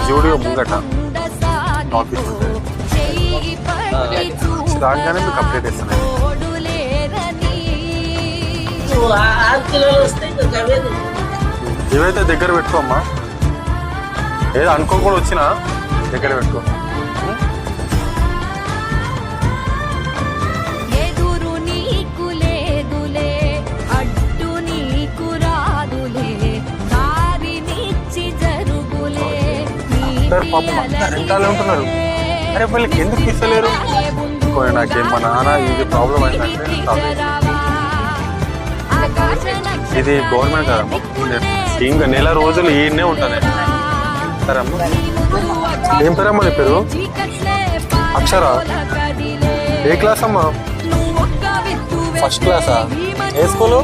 జూడియో ముంగట ఆఫీస్ ఉంటుంది. రాగానే మీకు అప్డేట్ ఇస్తాను. ఇవైతే దగ్గర పెట్టుకోమ్మా, ఏదో అనుకోకుండా వచ్చినా దగ్గర పెట్టుకో. పాపం అంతా రెంటాలే ఉంటున్నారు. అరే వీళ్ళకి ఎందుకు తీసలేరు? నాకేం మా నాన్న ఇది ప్రాబ్లం అయిందంటే ఇది గవర్నమెంట్ కదమ్మా, ఇంకా నెల రోజులు ఈయనే ఉంటాను. సరే అమ్మా, ఏం పేరమ్మా నీ పేరు? అక్షరా. ఏ క్లాస్ అమ్మా? ఫస్ట్ క్లాసా? ఏ స్కూలు?